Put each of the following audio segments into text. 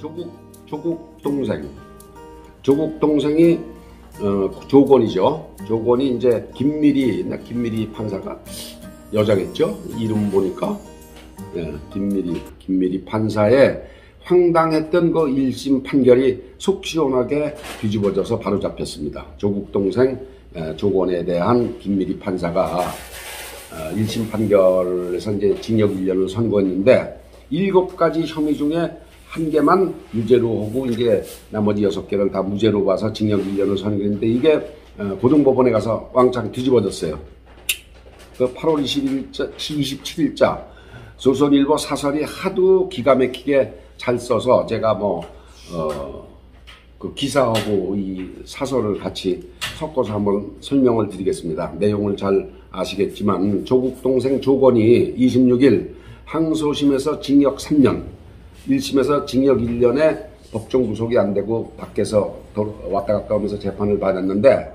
조국 동생이 조건이죠. 조건이 이제 김미리 판사가 여자겠죠. 이름 보니까 김미리 판사의 황당했던 그 1심 판결이 속 시원하게 뒤집어져서 바로 잡혔습니다. 조국 동생 조건에 대한 김미리 판사가 1심 판결에서 이제 징역 1년을 선고했는데 7가지 혐의 중에 1개만 유죄로 하고 이제 나머지 6개를 다 무죄로 봐서 징역 1년을 선고했는데 이게 고등법원에 가서 왕창 뒤집어졌어요. 그 8월 27일자 조선일보 사설이 하도 기가 막히게 잘 써서 제가 그 기사하고 이 사설을 같이 섞어서 한번 설명을 드리겠습니다. 내용을 잘 아시겠지만 조국 동생 조건이 26일 항소심에서 징역 3년, 1심에서 징역 1년에 법정 구속이 안 되고 밖에서 왔다 갔다 하면서 재판을 받았는데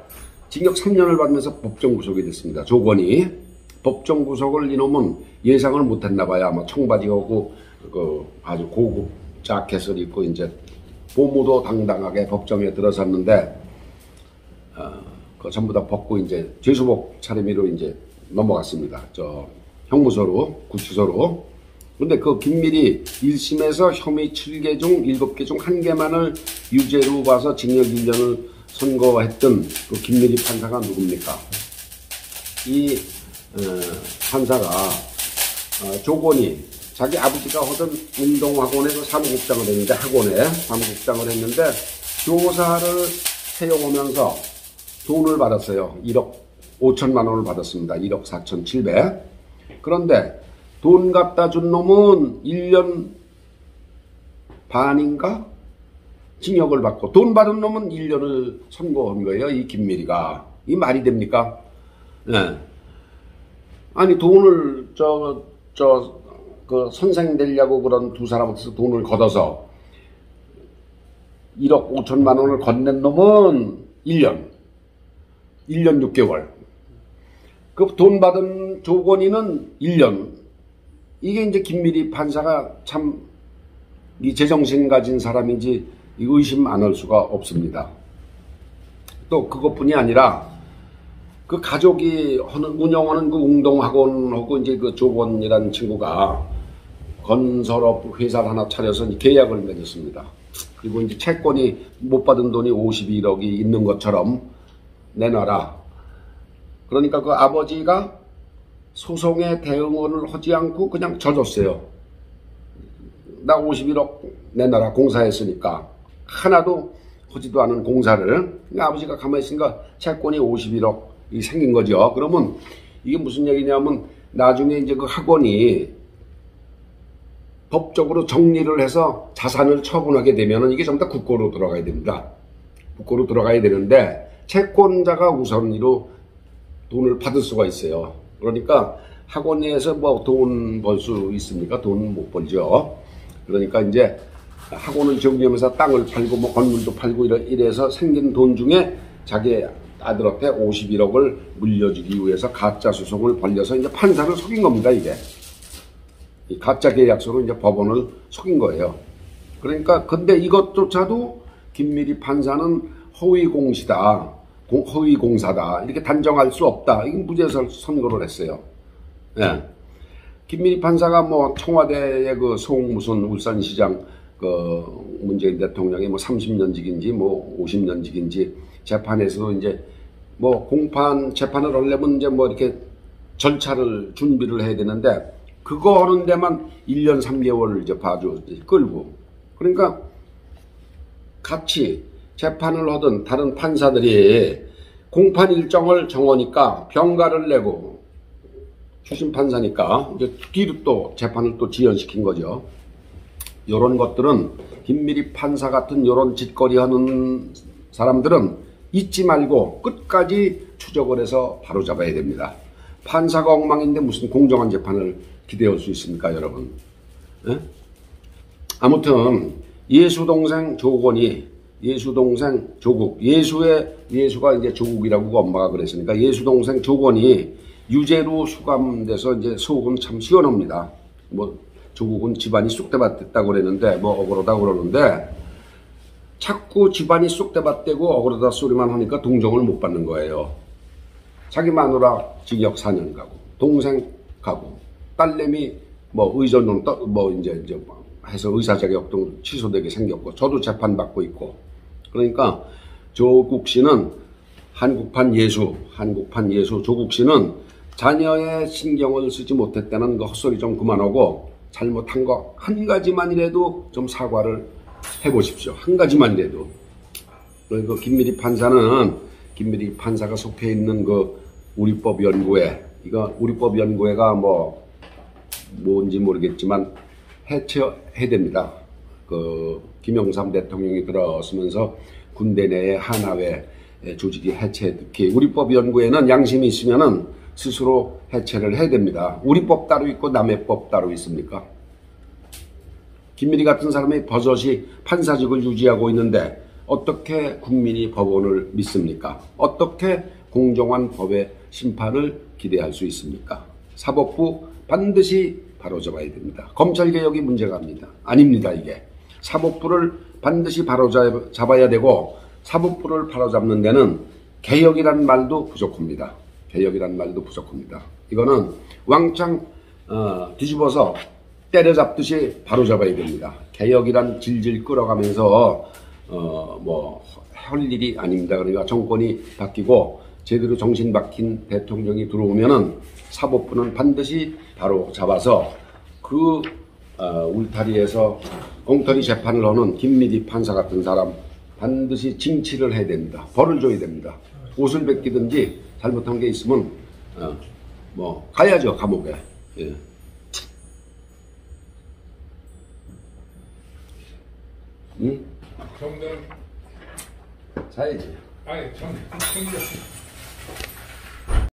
징역 3년을 받으면서 법정 구속이 됐습니다. 조건이 법정 구속을 이놈은 예상을 못했나 봐요. 아마 청바지하고 아주 고급 자켓을 입고 이제 보무도 당당하게 법정에 들어섰는데 그 전부 다 벗고 이제 죄수복 차림으로 이제 넘어갔습니다. 저 형무소로, 구치소로. 근데 그 김미리 1심에서 혐의 7개 중 7개 중 1개만을 유죄로 봐서 징역 1년을 선고했던 그 김미리 판사가 누굽니까? 이 판사가 조건이 자기 아버지가 하던 운동학원에서 사무국장을 했는데 사무국장을 했는데 교사를 채용하면서 돈을 받았어요. 1억 5천만 원을 받았습니다. 1억 4,700. 그런데 돈 갖다 준 놈은 1년 반인가 징역을 받고 돈 받은 놈은 1년을 선고한 거예요. 이 김미리가. 이 말이 됩니까? 네. 아니 돈을 그 선생 되려고 그런 두 사람한테서 돈을 걷어서 1억 5천만 원을 건넨 놈은 1년 6개월. 그 돈 받은 조건이는 1년. 이게 이제 김미리 판사가 참 이 제정신 가진 사람인지 의심 안 할 수가 없습니다. 또 그것뿐이 아니라 그 가족이 운영하는 그 운동학원하고 이제 그 조건이라는 친구가 건설업 회사를 하나 차려서 계약을 맺었습니다. 그리고 이제 채권이 못 받은 돈이 51억이 있는 것처럼 내놔라. 그러니까 그 아버지가 소송에 대응을 하지 않고 그냥 져줬어요. 나 51억 내놔라. 공사했으니까. 하나도 하지도 않은 공사를. 그러니까 아버지가 가만히 있으니까 채권이 51억이 생긴 거죠. 그러면 이게 무슨 얘기냐면 나중에 이제 그 학원이 법적으로 정리를 해서 자산을 처분하게 되면은 이게 전부 다 국고로 들어가야 됩니다. 국고로 들어가야 되는데 채권자가 우선으로 돈을 받을 수가 있어요. 그러니까 학원에서 뭐 돈 벌 수 있습니까? 돈 못 벌죠. 그러니까 이제 학원을 정리하면서 땅을 팔고 뭐 건물도 팔고 이래서 생긴 돈 중에 자기 아들한테 51억을 물려주기 위해서 가짜 소송을 벌려서 이제 판사를 속인 겁니다. 이게 이 가짜 계약서로 이제 법원을 속인 거예요. 그러니까 근데 이것조차도 김미리 판사는 허위공시다. 허위공사다. 이렇게 단정할 수 없다. 이게 무죄 선고를 했어요. 예. 김미리 판사가 뭐 청와대의 그 송무순 울산시장 그 문재인 대통령이 뭐 30년직인지 뭐 50년직인지 재판에서도 이제 뭐 공판 재판을 하려면 이제 뭐 이렇게 절차를 준비를 해야 되는데 그거 하는 데만 1년 3개월 이제 봐줘 끌고 그러니까 같이 재판을 하던 다른 판사들이 공판 일정을 정하니까 병가를 내고 주심 판사니까 이제 뒤로 또 재판을 또 지연시킨 거죠. 이런 것들은 김미리 판사 같은 이런 짓거리 하는 사람들은 잊지 말고 끝까지 추적을 해서 바로잡아야 됩니다. 판사가 엉망인데 무슨 공정한 재판을 기대할 수 있습니까, 여러분? 예? 아무튼 예수동생 조건이 예수동생 조국 예수가 이제 조국이라고 엄마가 그랬으니까 예수동생 조건이 유죄로 수감돼서 이제 속은 참 시원합니다. 뭐 조국은 집안이 쑥대밭됐다고 그랬는데 뭐 억울하다고 그러는데 자꾸 집안이 쑥대밭되고 억울하다 소리만 하니까 동정을 못 받는 거예요. 자기 마누라 징역 4년 가고 동생 가고 딸내미 뭐 의전으로 뭐 이제 해서 의사 자격도 취소되게 생겼고 저도 재판 받고 있고 그러니까 조국 씨는 한국판 예수 조국 씨는 자녀의 신경을 쓰지 못했다는 그 헛소리 좀 그만하고 잘못한 거 한 가지만이라도 좀 사과를 해보십시오. 한 가지만이라도. 그리고 김미리 판사가 속해 있는 그 우리법연구회, 이거 우리법연구회가 뭔지 모르겠지만 해체해야 됩니다. 그 김영삼 대통령이 들어서면서 군대 내에 하나회 조직이 해체됐기. 우리법연구회는 양심이 있으면은 스스로 해체를 해야 됩니다. 우리 법 따로 있고 남의 법 따로 있습니까? 김미리 같은 사람이 버젓이 판사직을 유지하고 있는데 어떻게 국민이 법원을 믿습니까? 어떻게 공정한 법의 심판을 기대할 수 있습니까? 사법부 반드시 바로잡아야 됩니다. 검찰개혁이 문제가 아닙니다. 이게. 사법부를 반드시 바로잡아야 되고 사법부를 바로잡는 데는 개혁이란 말도 부족합니다. 이거는 왕창 뒤집어서 때려잡듯이 바로잡아야 됩니다. 개혁이란 질질 끌어가면서 할 일이 아닙니다. 그러니까 정권이 바뀌고 제대로 정신 박힌 대통령이 들어오면은 사법부는 반드시 바로 잡아서 그 울타리에서 엉터리 재판을 하는 김미리 판사 같은 사람 반드시 징치를 해야 됩니다. 벌을 줘야 됩니다. 옷을 벗기든지 잘못한 게 있으면 가야죠, 감옥에. 예. 응? 정당 자야지. 아니 정당